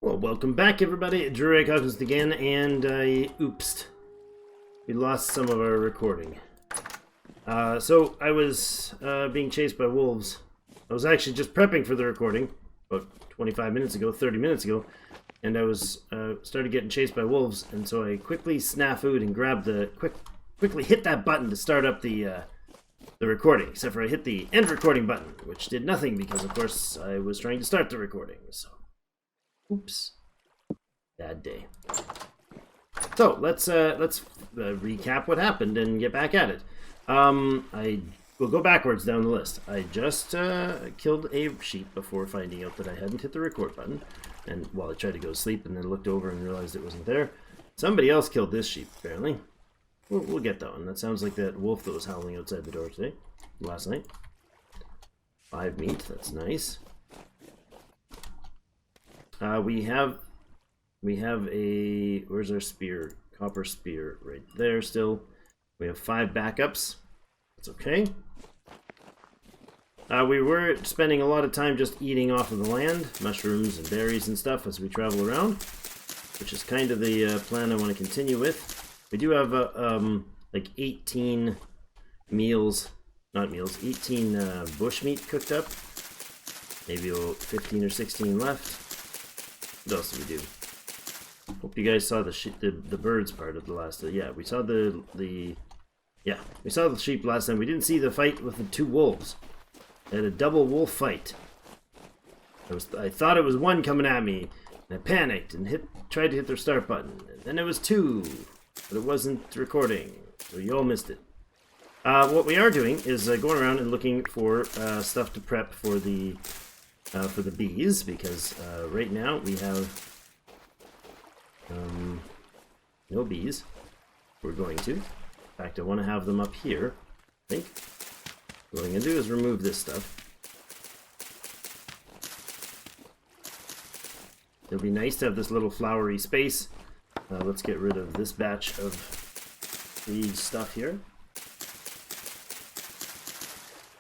Well, welcome back, everybody. Hawkins again, and oops, we lost some of our recording. So I was being chased by wolves. I was actually just prepping for the recording about 25 minutes ago, 30 minutes ago, and I was started getting chased by wolves, and so I quickly snafu'd and grabbed the quickly hit that button to start up the recording. Except for I hit the end recording button, which did nothing because, of course, I was trying to start the recording. So. Oops. Bad day. So let's recap what happened and get back at it. I will go backwards down the list. I just killed a sheep before finding out that I hadn't hit the record button, and I tried to go to sleep and then looked over and realized it wasn't there. Somebody else killed this sheep apparently. We'll get that one. That sounds like that wolf that was howling outside the door last night. 5 meat. That's nice. We have a, where's our spear? Copper spear right there still. We have 5 backups. That's okay. We were spending a lot of time just eating off of the land, mushrooms and berries and stuff as we travel around, which is kind of the plan I want to continue with. We do have like 18 meals, not meals, 18 bush meat cooked up. Maybe 15 or 16 left. What else did we do? Hope you guys saw the birds part of the last. Yeah, we saw we saw the sheep last time. We didn't see the fight with the 2 wolves. They had a double wolf fight. I thought it was one coming at me, and I panicked and tried to hit their start button. And then it was 2, but it wasn't recording, so you all missed it. What we are doing is going around and looking for stuff to prep for the bees, because right now we have no bees. We're going to. In fact, I want to have them up here, I think. What I'm going to do is remove this stuff. It'll be nice to have this little flowery space. Let's get rid of this batch of bee stuff here.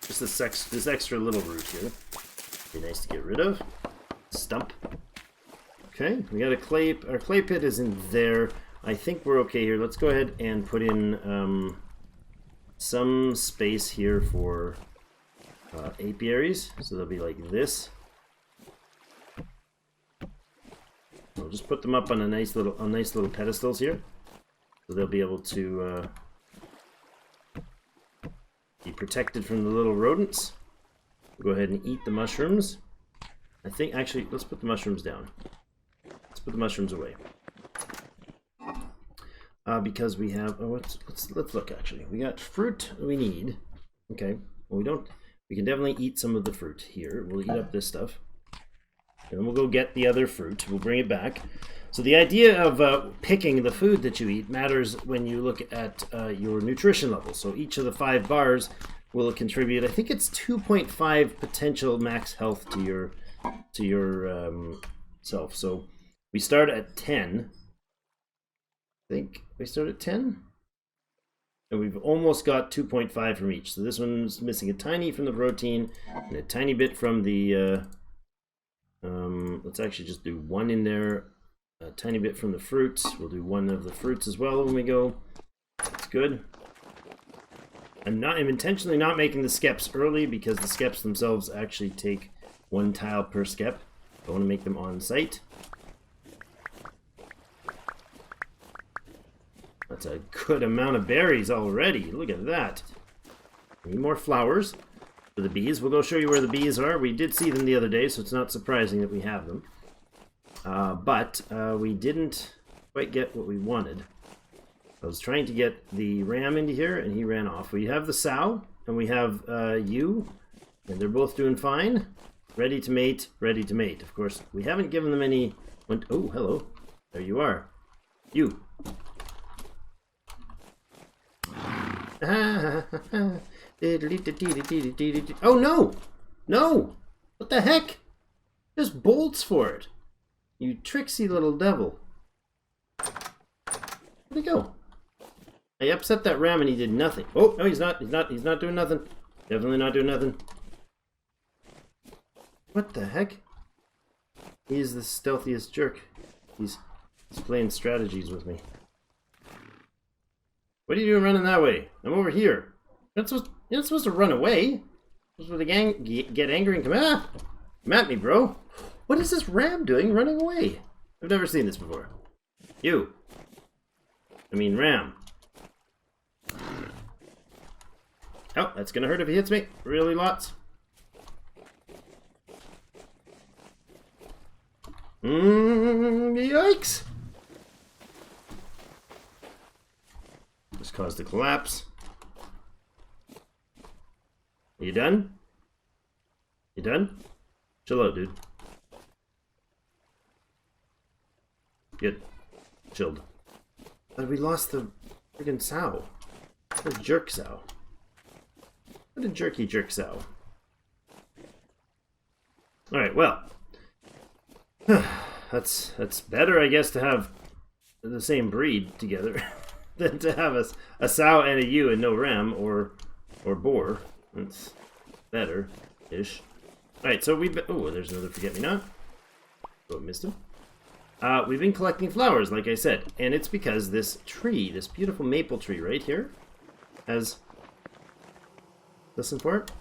Just this extra little root here. Be nice to get rid of. Stump. Okay, we got our clay pit is in there. I think we're okay here. Let's go ahead and put in some space here for apiaries. So they'll be like this. We'll just put them up on nice little pedestals here. So they'll be able to be protected from the little rodents. Go ahead and eat the mushrooms. I think, actually, let's put the mushrooms down. Let's put the mushrooms away. Because we have, let's look actually. We got fruit we need. Okay, well we can definitely eat some of the fruit here. We'll eat up this stuff. And then we'll go get the other fruit. We'll bring it back. So the idea of picking the food that you eat matters when you look at your nutrition level. So each of the 5 bars will contribute, I think it's 2.5 potential max health to your self. So we start at 10. I think we start at 10. And we've almost got 2.5 from each. So this one's missing a tiny from the protein and a tiny bit from the, let's actually just do 1 in there, a tiny bit from the fruits. We'll do 1 of the fruits as well when we go. That's good. I'm intentionally not making the skeps early because the skeps themselves actually take 1 tile per skep. I want to make them on site. That's a good amount of berries already. Look at that. Need more flowers for the bees. We'll go show you where the bees are. We did see them the other day, so it's not surprising that we have them. But we didn't quite get what we wanted. I was trying to get the ram into here, and he ran off. We have the sow, and we have you, and they're both doing fine. Ready to mate, ready to mate. Of course, we haven't given them any... Oh, hello. There you are. You. Oh, no! No! What the heck? There's bolts for it. You tricksy little devil. Where'd he go? I upset that ram and he did nothing. Oh, no, he's not doing nothing. Definitely not doing nothing. What the heck? He's the stealthiest jerk. He's playing strategies with me. What are you doing running that way? I'm over here. You're not supposed to run away. You're supposed to get angry and come at me, bro. What is this ram doing running away? I've never seen this before. You. I mean ram. Oh, that's gonna hurt if he hits me. Really lots. Yikes! Just caused a collapse. Are you done? You done? Chill out, dude. Good. Chilled. But we lost the friggin' sow. The jerk sow. What a jerky jerk sow. Alright, well. That's better, I guess, to have the same breed together than to have a sow and a ewe and no ram or boar. That's better-ish. Alright, so we've been... Oh, there's another forget-me-not. Oh, I missed him. We've been collecting flowers, like I said, and it's because this tree, this beautiful maple tree right here, has... Listen for it.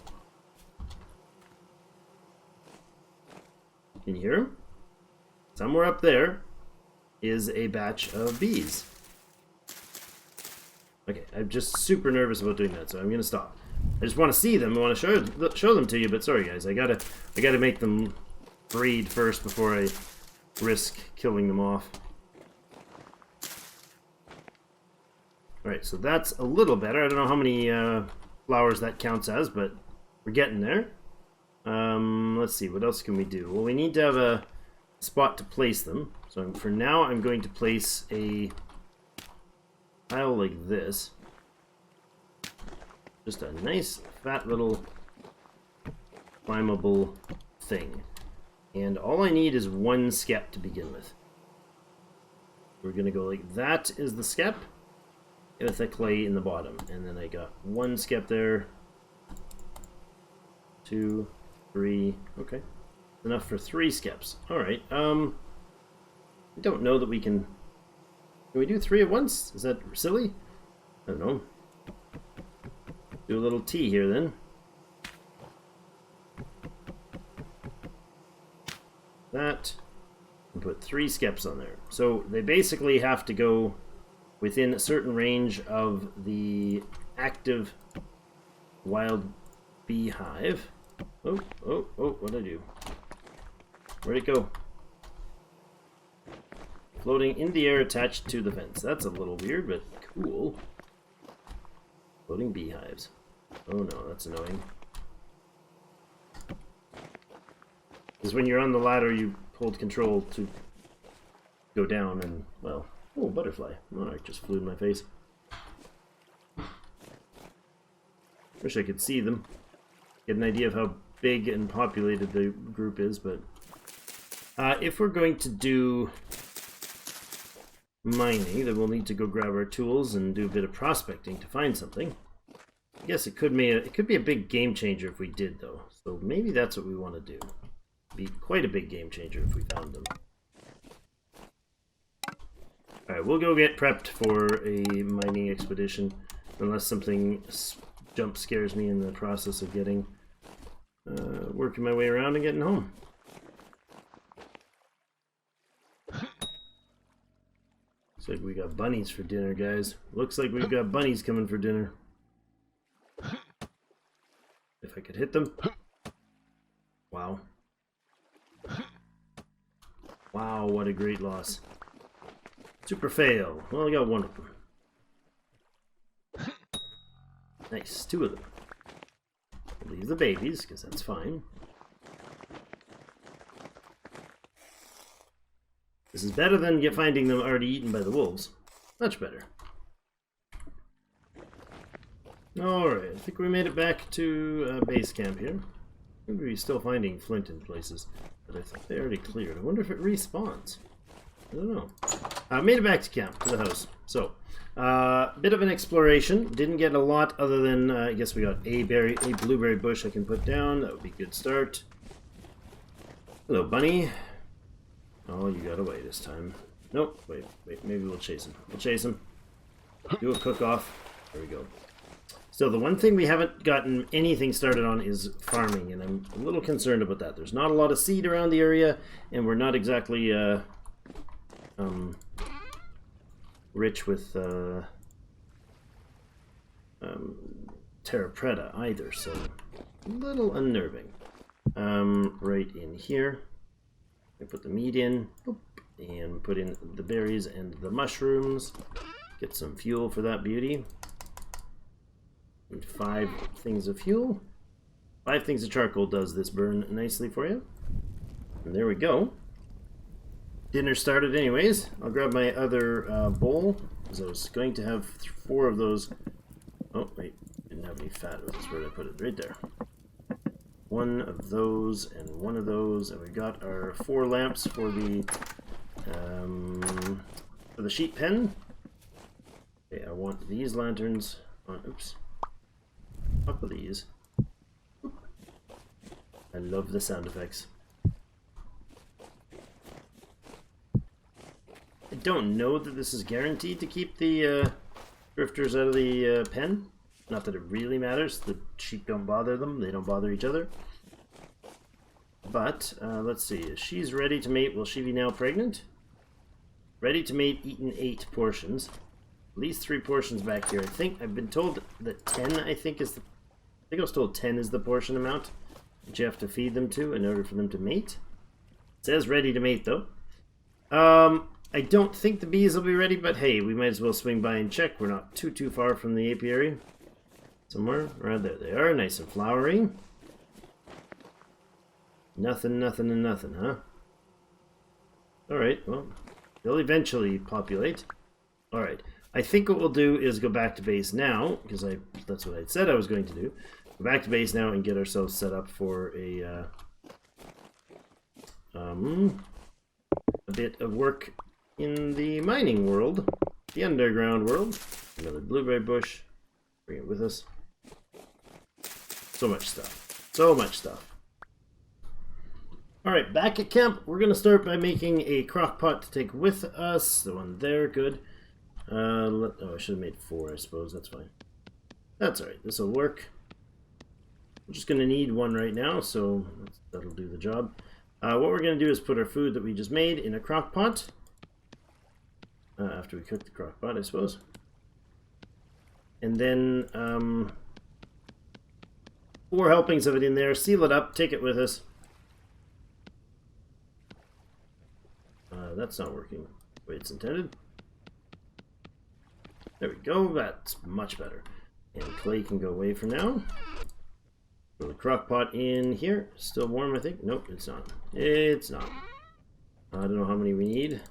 Can you hear him? Somewhere up there is a batch of bees. Okay, I'm just super nervous about doing that, so I'm gonna stop. I just want to see them. I want to show them to you, but sorry guys, I gotta make them breed first before I risk killing them off. All right, so that's a little better. I don't know how many flowers that counts as, but we're getting there. Let's see, what else can we do? Well, we need to have a spot to place them. So for now, I'm going to place a pile like this. Just a nice, fat little climbable thing. And all I need is one skep to begin with. We're going to go like that is the skep with a clay in the bottom. And then I got one skep there. 2, 3, okay. Enough for 3 skeps. Alright, I don't know that we can... Can we do 3 at once? Is that silly? I don't know. Do a little T here then. That. And put 3 skeps on there. So they basically have to go within a certain range of the active wild beehive. Oh, what'd I do? Where'd it go? Floating in the air attached to the fence. That's a little weird, but cool. Floating beehives. Oh no, that's annoying. Because when you're on the ladder, you hold control to go down and, well... Oh, butterfly. Monarch just flew in my face. Wish I could see them. Get an idea of how big and populated the group is, but... if we're going to do mining, then we'll need to go grab our tools and do a bit of prospecting to find something. I guess it could be a big game changer if we did, though. So maybe that's what we want to do. Be quite a big game changer if we found them. Alright, we'll go get prepped for a mining expedition, unless something jump scares me in the process of getting working my way around and getting home. Looks like we got bunnies for dinner, guys. Looks like we've got bunnies coming for dinner. If I could hit them. Wow. Wow, what a great loss. Super fail. Well, I got one of them. Nice, 2 of them. Leave the babies, because that's fine. This is better than finding them already eaten by the wolves. Much better. Alright, I think we made it back to base camp here. Maybe we're still finding flint in places, but I think they already cleared. I wonder if it respawns. I don't know. I made it back to camp, to the house. So, bit of an exploration. Didn't get a lot other than, I guess we got a blueberry bush I can put down. That would be a good start. Hello, bunny. Oh, you got away this time. Nope, wait, maybe we'll chase him. We'll chase him. Do a cook-off. There we go. Still, the one thing we haven't gotten anything started on is farming, and I'm a little concerned about that. There's not a lot of seed around the area, and we're not exactly rich with terra preta either, so a little unnerving. Right in here, I put the meat in, and put in the berries and the mushrooms. Get some fuel for that beauty. And 5 things of fuel. 5 things of charcoal does this burn nicely for you. And there we go. Dinner started anyways. I'll grab my other bowl, because I was going to have 4 of those. Oh, wait. Didn't have any fat with this. Where did I put it? Right there. 1 of those and 1 of those. And we got our 4 lamps for the sheep pen. Okay, I want these lanterns on, oops, top of these. I love the sound effects. I don't know that this is guaranteed to keep the drifters out of the pen. Not that it really matters. The sheep don't bother them. They don't bother each other. But, let's see. She's ready to mate. Will she be now pregnant? Ready to mate, eaten 8 portions. At least 3 portions back here. I think I've been told that 10, I think I was told 10 is the portion amount that you have to feed them to in order for them to mate. It says ready to mate though. I don't think the bees will be ready, but hey, we might as well swing by and check. We're not too far from the apiary. Somewhere around there they are, nice and flowery. Nothing, huh? Alright, well, they'll eventually populate. Alright. I think what we'll do is go back to base now, because that's what I said I was going to do. Go back to base now and get ourselves set up for a bit of work in the mining world, the underground world. Another blueberry bush. Bring it with us. So much stuff. So much stuff. Alright, back at camp, we're going to start by making a crock pot to take with us. The one there, good. Oh, I should have made 4, I suppose. That's fine. That's alright. This will work. We're just going to need 1 right now, so that'll do the job. What we're going to do is put our food that we just made in a crock pot. After we cook the crock pot, I suppose. And then 4 helpings of it in there. Seal it up. Take it with us. That's not working the way it's intended. There we go, that's much better. And clay can go away for now. Throw the crock pot in here. Still warm, I think. Nope, it's not. It's not. I don't know how many we need.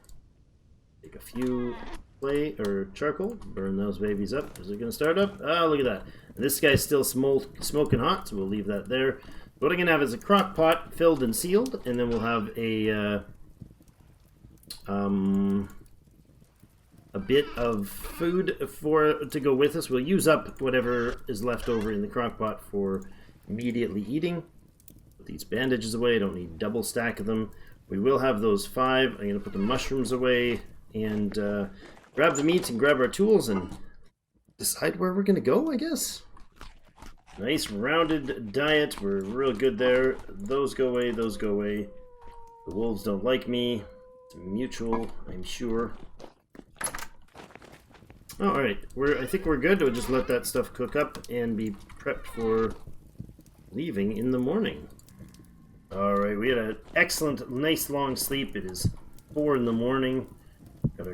Take a few clay or charcoal. Burn those babies up. Is it going to start up? Oh, look at that. And this guy's still smoking hot, so we'll leave that there. What I'm going to have is a crock pot filled and sealed, and then we'll have a bit of food to go with us. We'll use up whatever is left over in the crock pot for immediately eating. Put these bandages away. I don't need double stack of them. We will have those 5. I'm going to put the mushrooms away and grab the meat and grab our tools and decide where we're going to go, I guess. Nice rounded diet. We're real good there. Those go away. Those go away. The wolves don't like me. It's mutual, I'm sure. Oh, alright, I think we're good. We'll just let that stuff cook up and be prepped for leaving in the morning. Alright, we had an excellent, nice long sleep. It is 4 in the morning.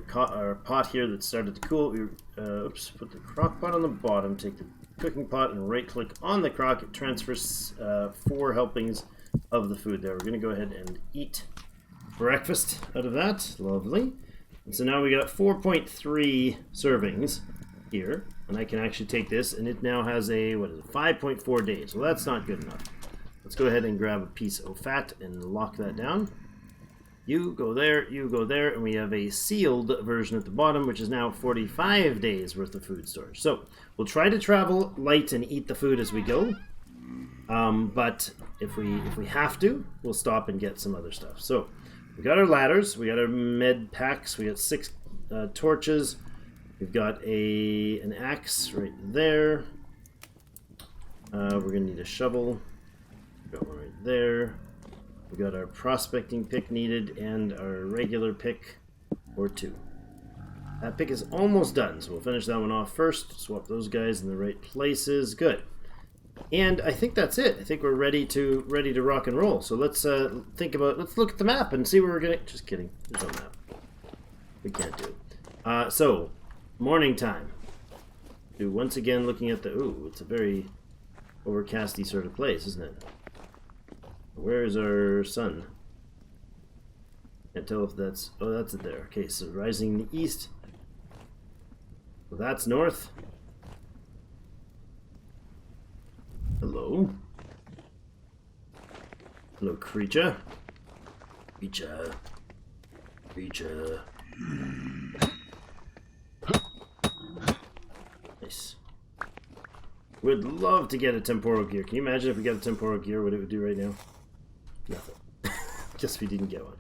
Got our pot here that started to cool. We put the crock pot on the bottom, take the cooking pot and right click on the crock. It transfers 4 helpings of the food there. We're going to go ahead and eat breakfast out of that. Lovely. And so now we got 4.3 servings here, and I can actually take this, and it now has a, 5.4 days. Well, that's not good enough. Let's go ahead and grab a piece of fat and lock that down. You go there, and we have a sealed version at the bottom, which is now 45 days worth of food storage. So we'll try to travel light and eat the food as we go. But if we have to, we'll stop and get some other stuff. So We got our ladders. We got our med packs. We got 6 torches. We've got an axe right there. We're going to need a shovel. We've got one right there. We got our prospecting pick needed and our regular pick or 2. That pick is almost done, so we'll finish that one off first. Swap those guys in the right places. Good. And I think that's it. I think we're ready to rock and roll. So let's let's look at the map and see where we're gonna. Just kidding. There's no map. We can't do it. So morning time. Once again looking at the. Ooh, it's a very overcasty sort of place, isn't it? Where is our sun? Can't tell if that's. Oh, that's it there. Okay, so rising in the east. So that's north. Hello. Hello, creature. Creature. Creature. Nice. Would love to get a temporal gear. Can you imagine if we got a temporal gear, what it would do right now? Nothing. Just we didn't get one.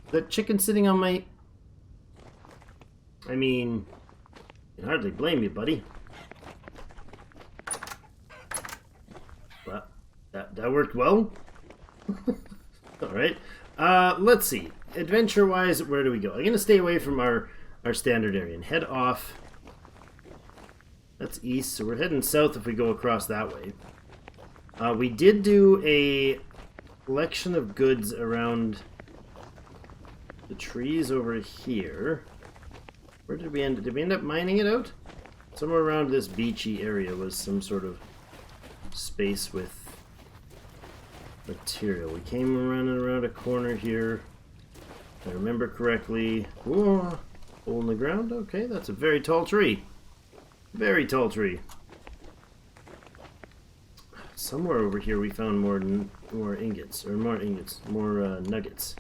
That chicken sitting on my... I mean... I can hardly blame you, buddy. Well, that worked well. Alright. Let's see. Adventure-wise, where do we go? I'm going to stay away from our standard area and head off. That's east, so we're heading south if we go across that way. We did do a collection of goods around the trees over here. Where did we end? Did we end up mining it out? Somewhere around this beachy area was some sort of space with material. We came around a corner here. If I remember correctly. Whoa, hole in the ground? Okay, that's a very tall tree. Very tall tree. Somewhere over here we found more ingots, or more nuggets.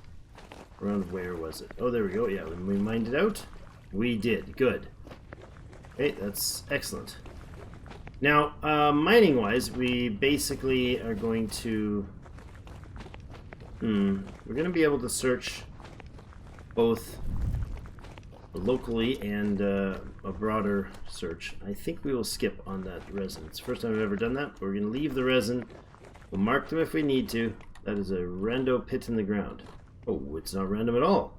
Around where was it? Oh, there we go. Yeah, when we mined it out, we did. Good. Okay, that's excellent. Now, mining-wise, we basically are going to... we're going to be able to search both locally and a broader search. I think we will skip on that resin. It's the first time I've ever done that. We're going to leave the resin. We'll mark them if we need to. That is a rando pit in the ground. Oh, it's not random at all.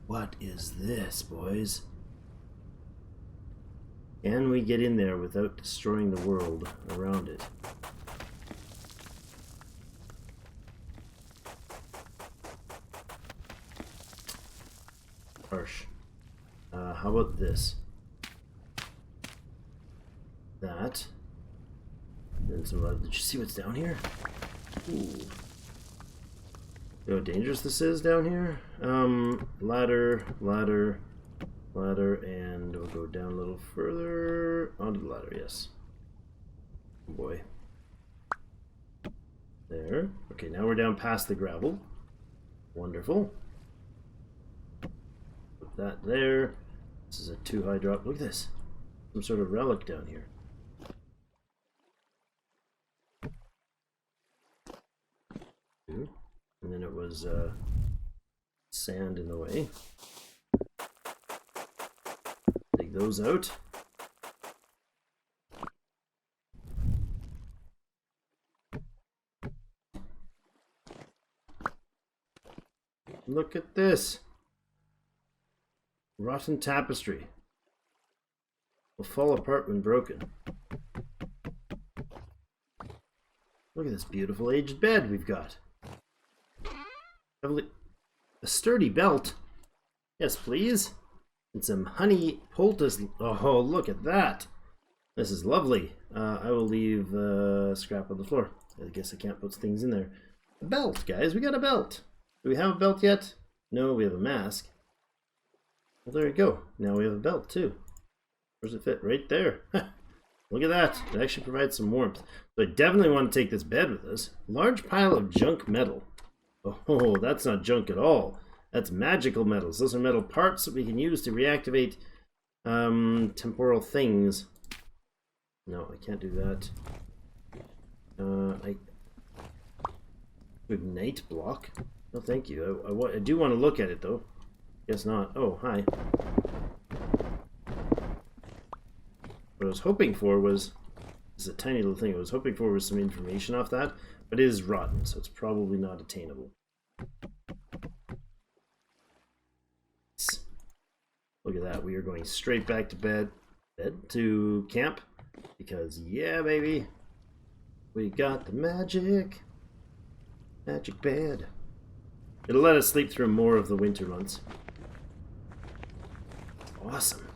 What is this, boys? Can we get in there without destroying the world around it? Harsh. How about this? That. And some other. Did you see what's down here? Ooh. You know how dangerous this is down here? Ladder, and we'll go down a little further onto the ladder, yes. Oh boy. There. Okay, now we're down past the gravel. Wonderful. Put that there. This is a 2 high drop. Look at this. Some sort of relic down here. And then it was sand in the way. Take those out. Look at this. Rotten tapestry. Will fall apart when broken. Look at this beautiful aged bed we've got. A sturdy belt. Yes, please. And some honey poultice. Oh, look at that. This is lovely. I will leave scrap on the floor. I guess I can't put things in there. A belt, guys. We got a belt. Do we have a belt yet? No, we have a mask. Well, there you go. Now we have a belt, too. Where's it fit? Right there. Look at that. It actually provides some warmth. So I definitely want to take this bed with us. Large pile of junk metal. Oh, that's not junk at all. That's magical metals. Those are metal parts that we can use to reactivate temporal things. No, I can't do that. Ignite block. No, thank you. I do want to look at it, though. Guess not. Oh, hi. What I was hoping for was... This is a tiny little thing. I was hoping for was some information off that, but it is rotten, so it's probably not attainable. Look at that. We are going straight back to bed to camp, because, yeah, baby, we got the magic bed. It'll let us sleep through more of the winter months. Awesome.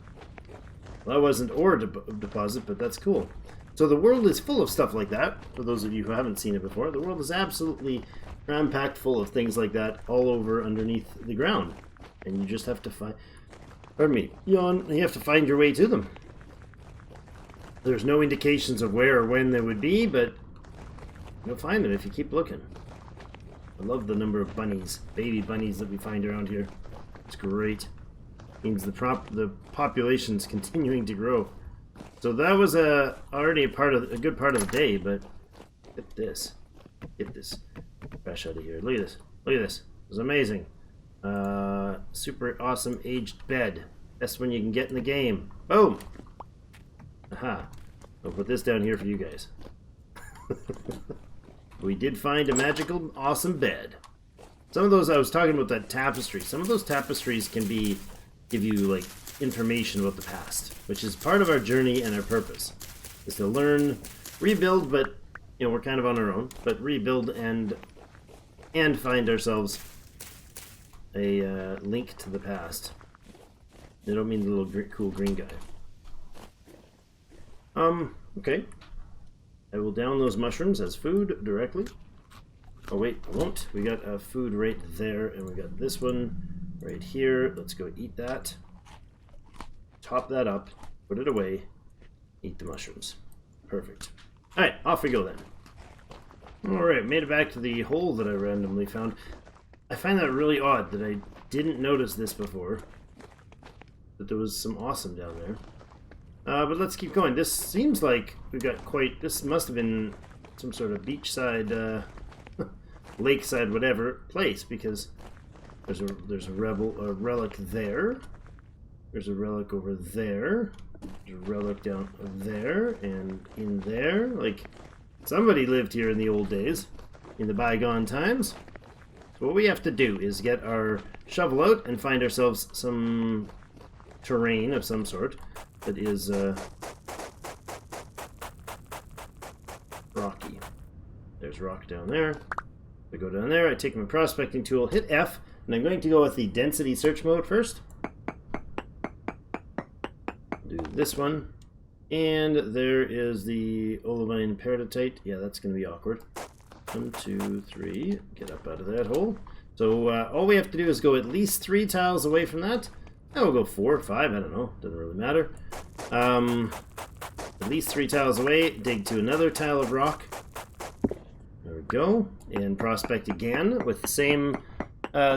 Well, that wasn't ore deposit, but that's cool. So the world is full of stuff like that. For those of you who haven't seen it before, the world is absolutely cram-packed full of things like that all over underneath the ground. And you just have to find... Pardon me. You have to find your way to them. There's no indications of where or when they would be, but you'll find them if you keep looking. I love the number of bunnies, baby bunnies that we find around here. It's great. Means the population's continuing to grow. So that was already a good part of the day, but get this. Get this trash out of here. Look at this. Look at this. It was amazing. Super awesome aged bed. Best one you can get in the game. Boom! Aha. I'll put this down here for you guys. We did find a magical, awesome bed. Some of those, I was talking about that tapestry. Some of those tapestries can give you, like, information about the past, which is part of our journey and our purpose, is to learn, rebuild, but, you know, we're kind of on our own, but rebuild and find ourselves a link to the past. I don't mean the little cool green guy. Okay. I will down those mushrooms as food directly. Oh wait, I won't. We got a food right there, and we got this one right here. Let's go eat that. Top that up, put it away, eat the mushrooms. Perfect. Alright, off we go then. Alright, made it back to the hole that I randomly found. I find that really odd that I didn't notice this before. That there was some awesome down there. But let's keep going. This seems like we got quite... This must have been some sort of beachside, lakeside, whatever place, because there's a relic there. There's a relic over there. There's a relic down there and in there. Like, somebody lived here in the old days, in the bygone times. So what we have to do is get our shovel out and find ourselves some terrain of some sort that is rocky. There's rock down there. I go down there, I take my prospecting tool, hit F, and I'm going to go with the density search mode first. Do this one. And there is the olivine peridotite. Yeah, that's going to be awkward. 1, 2, 3. Get up out of that hole. So all we have to do is go at least 3 tiles away from that. Now we'll go 4 or 5, I don't know. Doesn't really matter. At least 3 tiles away, dig to another tile of rock. There we go. And prospect again with the same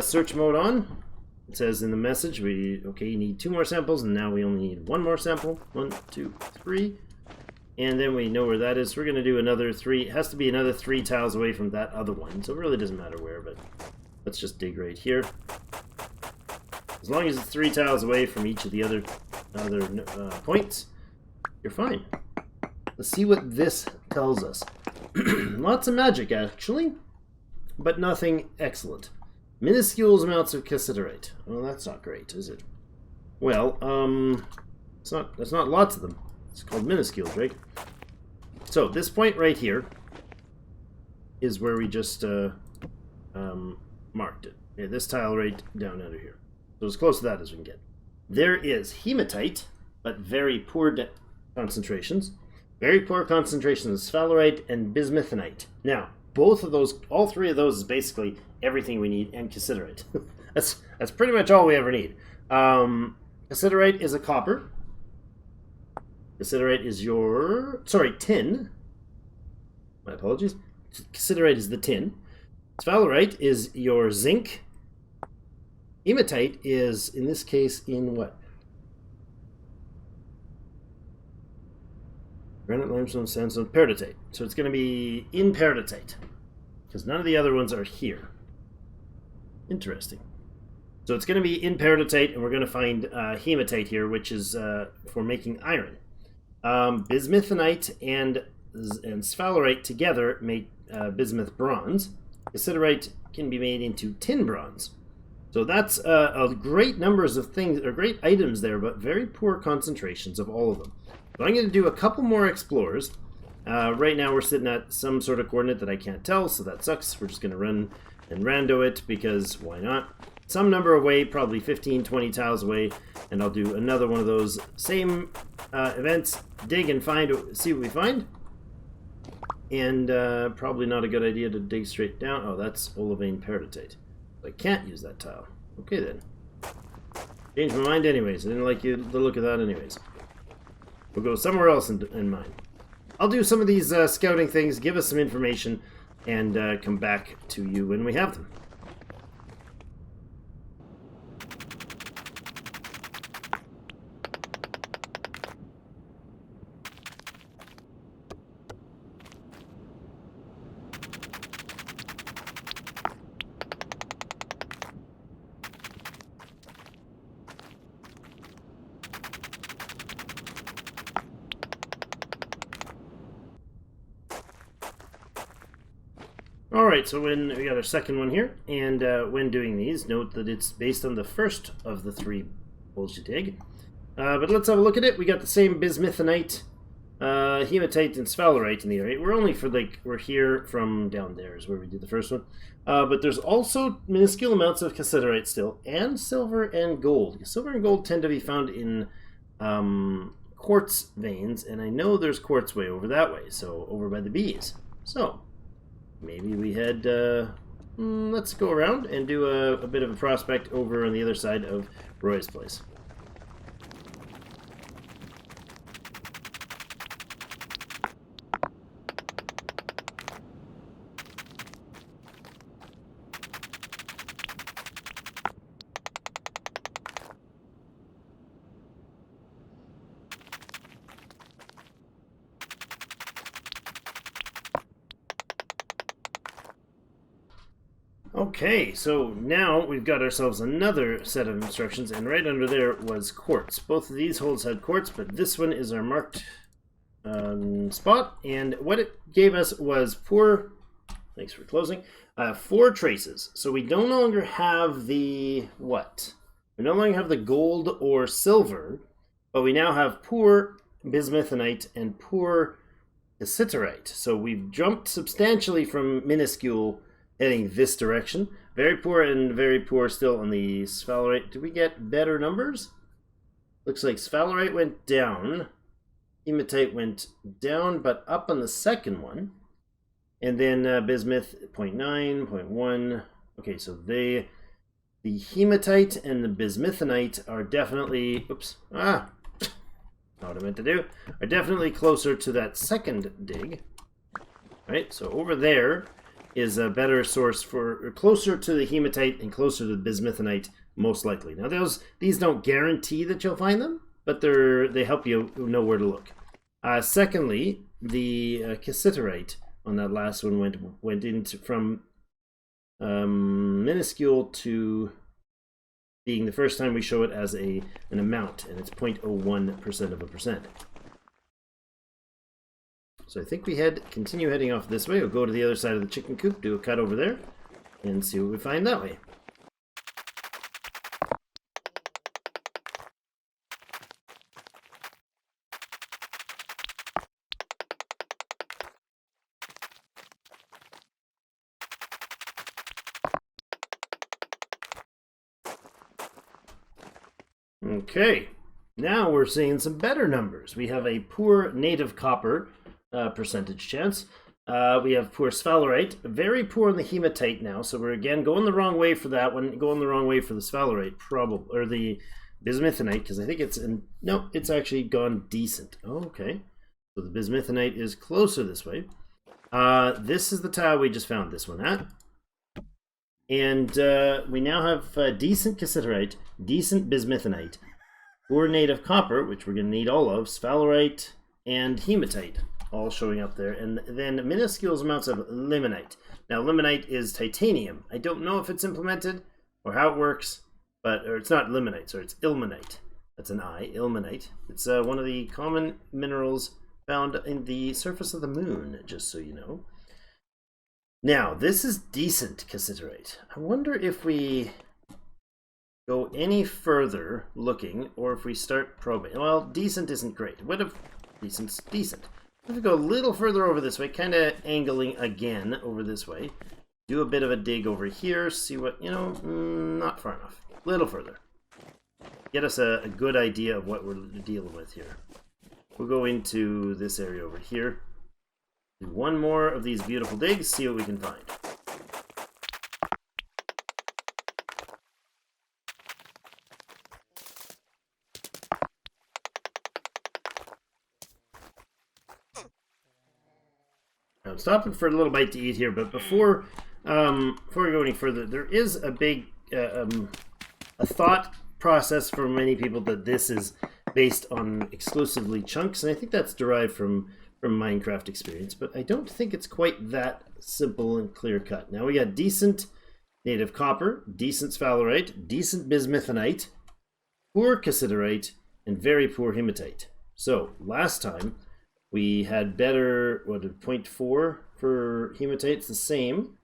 search mode on. It says in the message, you need 2 more samples, and now we only need 1 more sample. 1, 2, 3. And then we know where that is. So we're going to do another 3. It has to be another 3 tiles away from that other one. So it really doesn't matter where, but let's just dig right here. As long as it's 3 tiles away from each of the other points, you're fine. Let's see what this tells us. Lots of magic, actually, but nothing excellent. Minuscule amounts of cassiterite. Well, that's not great, is it? Well, that's not lots of them. It's called minuscule, right? So this point right here is where we just marked it. Yeah, this tile right down under here. So as close to that as we can get. There is hematite, but very poor concentrations. Very poor concentrations of sphalerite and bismuthinite. Now, both of those, all 3 of those is basically everything we need, and cassiterite. that's pretty much all we ever need. Cassiterite is a copper. Cassiterite is tin. My apologies. Cassiterite is the tin. Sphalerite is your zinc. Hematite is, in this case, in what? Granite, limestone, sandstone, peridotite. So it's going to be in peridotite, because none of the other ones are here. Interesting. So it's going to be in peridotite, and we're going to find hematite here, which is for making iron. Bismuthinite and sphalerite together make bismuth bronze. Cassiterite can be made into tin bronze. So that's a great numbers of things, or great items there, but very poor concentrations of all of them. So I'm going to do a couple more explores. Right now we're sitting at some sort of coordinate that I can't tell, so that sucks. We're just going to run and rando it, because why not? Some number away, probably 15, 20 tiles away, and I'll do another one of those same events, dig and see what we find. And probably not a good idea to dig straight down. Oh, that's olivine peridotite. I can't use that tile. Okay then. Changed my mind anyways. I didn't like the look of that anyways. We'll go somewhere else in mind. I'll do some of these scouting things, give us some information, and come back to you when we have them. Alright, so when we got our second one here, and when doing these, note that it's based on the first of the three holes you dig. But let's have a look at it. We got the same bismuthinite, hematite, and sphalerite in the area. We're only for, we're here from down there is where we did the first one. But there's also minuscule amounts of cassiterite still, and silver and gold. Silver and gold tend to be found in quartz veins, and I know there's quartz way over that way, so over by the bees. So maybe we head, let's go around and do a bit of a prospect over on the other side of Roy's place. Okay, so now we've got ourselves another set of instructions, and right under there was quartz. Both of these holes had quartz, but this one is our marked spot, and what it gave us was four, thanks for closing, 4 traces. So we no longer have the, what? We no longer have the gold or silver, but we now have poor bismuthinite and poor cassiterite. So we've jumped substantially from minuscule heading this direction. Very poor and very poor still on the sphalerite. Did we get better numbers? Looks like sphalerite went down. Hematite went down, but up on the second one. And then bismuth, 0.9, 0.1. Okay, so the hematite and the bismuthinite are definitely, oops, not what I meant to do, are definitely closer to that second dig. Right, so over there is a better source for, closer to the hematite and closer to the bismuthinite, most likely. Now these don't guarantee that you'll find them, but they help you know where to look. Secondly, the cassiterite on that last one went into from minuscule to being the first time we show it as an amount, and it's 0.01% of a percent. So I think we continue heading off this way. We'll go to the other side of the chicken coop, do a cut over there, and see what we find that way. Okay, now we're seeing some better numbers. We have a poor native copper percentage chance. We have poor sphalerite, very poor on the hematite now, so we're again going the wrong way for that one, going the wrong way for the sphalerite, probably, or the bismuthinite, because I think it's no, it's actually gone decent. Okay, so the bismuthinite is closer this way. This is the tile we just found this one at, and we now have decent cassiterite, decent bismuthinite, poor native copper, which we're going to need all of, sphalerite, and hematite, all showing up there, and then minuscule amounts of limonite. Now limonite is titanium. I don't know if it's implemented. or how it works, or it's not limonite, sorry, it's ilmenite. That's an I, ilmenite. It's one of the common minerals found in the surface of the moon, just so you know. Now, this is decent cassiterite. I wonder if we go any further looking, or if we start probing. Well, decent isn't great. What if decent's decent? If we go a little further over this way, kind of angling again over this way, do a bit of a dig over here, see what, not far enough. A little further. Get us a good idea of what we're dealing with here. We'll go into this area over here. Do one more of these beautiful digs, see what we can find. I'm stopping for a little bite to eat here, but before we go any further, there is a big a thought process for many people that this is based on exclusively chunks, and I think that's derived from Minecraft experience, but I don't think it's quite that simple and clear cut. Now we got decent native copper, decent sphalerite, decent bismuthinite, poor cassiterite, and very poor hematite. So last time we had better, 0.4 for hematite? It's the same.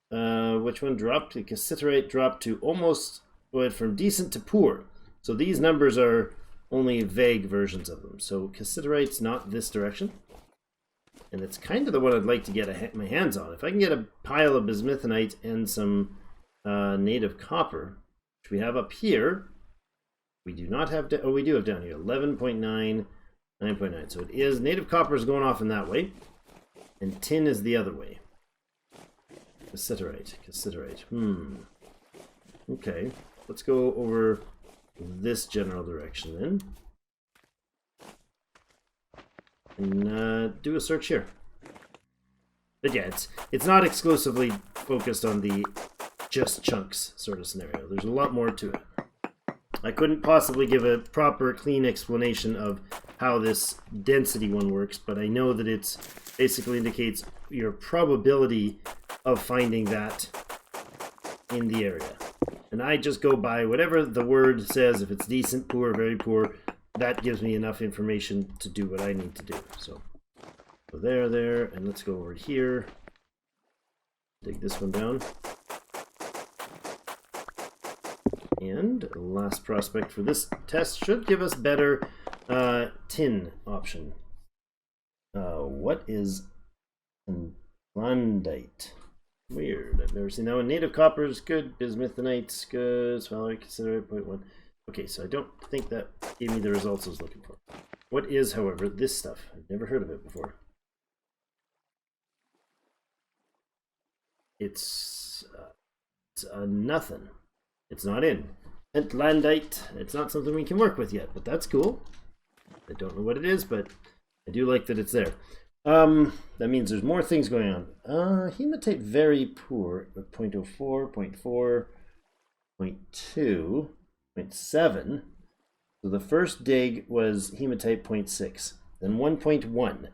Which one dropped? The cassiterite dropped to almost, went from decent to poor. So these numbers are only vague versions of them. So cassiterite's not this direction. And it's kind of the one I'd like to get my hands on. If I can get a pile of bismuthinite and some native copper, which we have up here, we do not have, we do have down here, 11.9, 9.9. So it is, native copper is going off in that way, and tin is the other way. Cassiterite. Okay, let's go over this general direction then. And do a search here. But yeah, it's not exclusively focused on the just chunks sort of scenario. There's a lot more to it. I couldn't possibly give a proper, clean explanation of how this density one works, but I know that it basically indicates your probability of finding that in the area. And I just go by whatever the word says. If it's decent, poor, very poor, that gives me enough information to do what I need to do. So there, and let's go over here. Dig this one down. And the last prospect for this test should give us better tin option. What is Landite? Weird. I've never seen that one. Native copper is good. Bismuthinite's good. Sphalerite, cassiterite, 0.1. Okay, so I don't think that gave me the results I was looking for. What is, however, this stuff? I've never heard of it before. It's nothing. It's not in. Pentlandite, it's not something we can work with yet, but that's cool. I don't know what it is, but I do like that it's there. That means there's more things going on. Hematite very poor, 0.04, 0.4, 0.2, 0.7. So the first dig was hematite 0.6, then 1.1,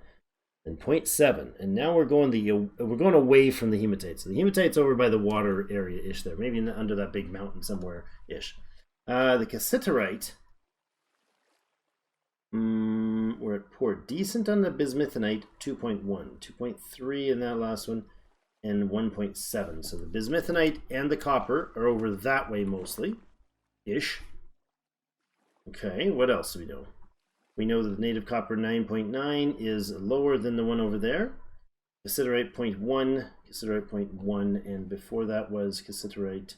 then 0.7, and now we're going away from the hematite. So the hematite's over by the water area-ish there, maybe under that big mountain somewhere-ish. The cassiterite, we're at poor. Decent on the bismuthinite, 2.1, 2.3 in that last one, and 1.7. So the bismuthinite and the copper are over that way mostly-ish. Okay, what else do we know? We know that the native copper 9.9 is lower than the one over there. Cassiterite 0.1, cassiterite 0.1, and before that was cassiterite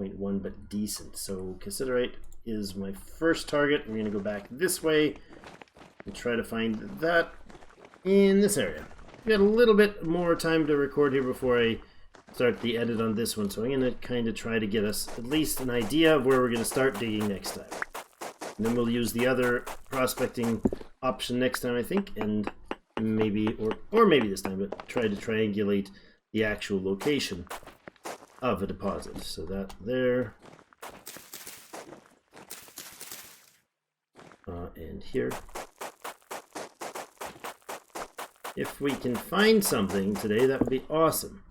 0.1, but decent. So cassiterite is my first target. We're going to go back this way and try to find that in this area. We got a little bit more time to record here before I start the edit on this one, so I'm going to kind of try to get us at least an idea of where we're going to start digging next time. And then we'll use the other prospecting option next time, I think, and maybe, or maybe this time, but try to triangulate the actual location of a deposit. So that there, and here. If we can find something today, that would be awesome.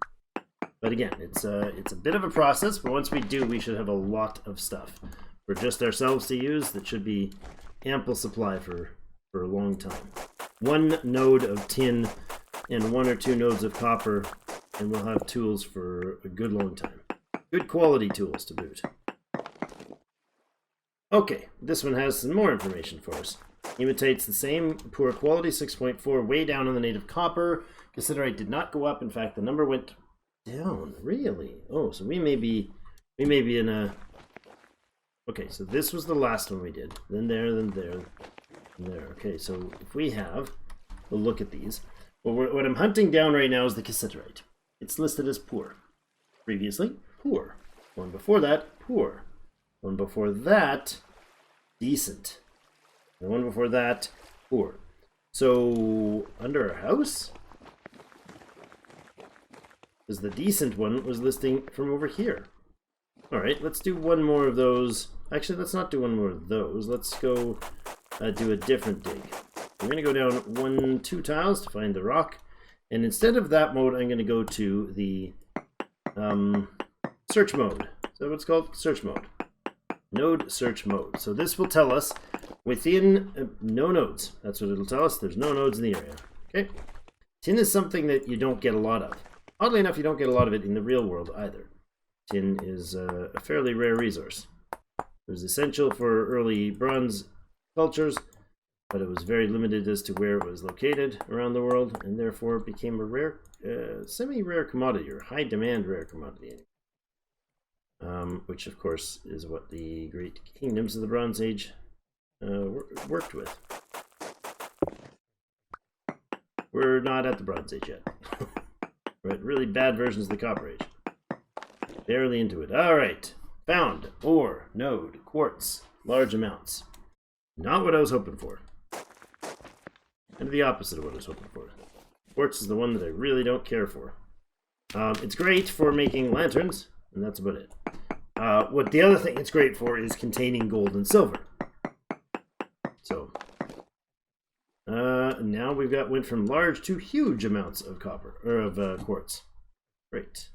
But again, it's a bit of a process, but once we do, we should have a lot of stuff for just ourselves to use. That should be ample supply for a long time. 1 node of tin and 1 or 2 nodes of copper, and we'll have tools for a good long time. Good quality tools to boot. Okay, this one has some more information for us. Imitates the same poor quality, 6.4, way down on the native copper. Cassiterite did not go up. In fact, the number went down. Really? Oh, so we may be in a... Okay, so this was the last one we did. Then there, then there, then there. Okay, so if we have... We'll look at these. Well, what I'm hunting down right now is the cassiterite. It's listed as poor. Previously, poor. One before that, poor. One before that, decent. The one before that, poor. So, under our house, is the decent one was listing from over here. Alright, let's do one more of those. Actually, let's not do one more of those. Let's go do a different dig. I'm going to go down 2 tiles to find the rock. And instead of that mode, I'm going to go to the search mode. Is that what it's called? Search mode. Node search mode. So this will tell us within no nodes. That's what it'll tell us. There's no nodes in the area. Okay. Tin is something that you don't get a lot of. Oddly enough, you don't get a lot of it in the real world either. Tin is a fairly rare resource. It was essential for early bronze cultures, but it was very limited as to where it was located around the world, and therefore it became a rare, semi-rare commodity, or high-demand rare commodity. Which, of course, is what the great kingdoms of the Bronze Age worked with. We're not at the Bronze Age yet. We're at really bad versions of the Copper Age. Barely into it. Alright. Found. Ore. Node. Quartz. Large amounts. Not what I was hoping for. And the opposite of what I was hoping for. Quartz is the one that I really don't care for. It's great for making lanterns, and that's about it. What the other thing it's great for is containing gold and silver. So, now we've went from large to huge amounts of copper, or of quartz. Great.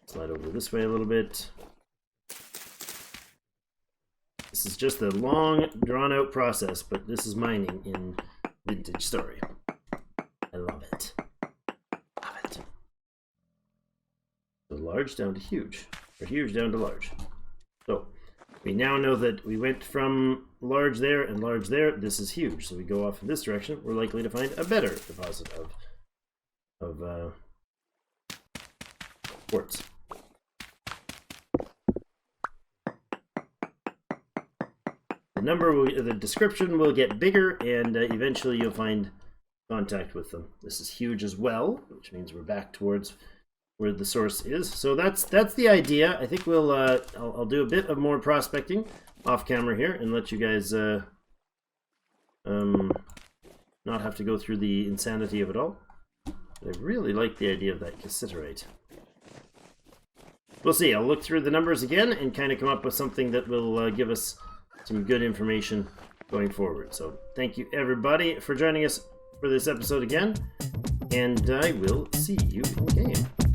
Slide over this way a little bit. This is just a long, drawn-out process, but this is mining in Vintage Story. I love it. Love it. So large down to huge, or huge down to large. So we now know that we went from large there and large there. This is huge, so we go off in this direction. We're likely to find a better deposit of quartz. The description will get bigger, and eventually you'll find contact with them. This is huge as well, which means we're back towards where the source is. So that's the idea. I think we'll I'll do a bit of more prospecting off camera here and let you guys not have to go through the insanity of it all. But I really like the idea of that cassiterite. We'll see. I'll look through the numbers again and kind of come up with something that will give us some good information going forward. So thank you everybody for joining us for this episode again, and I will see you in game.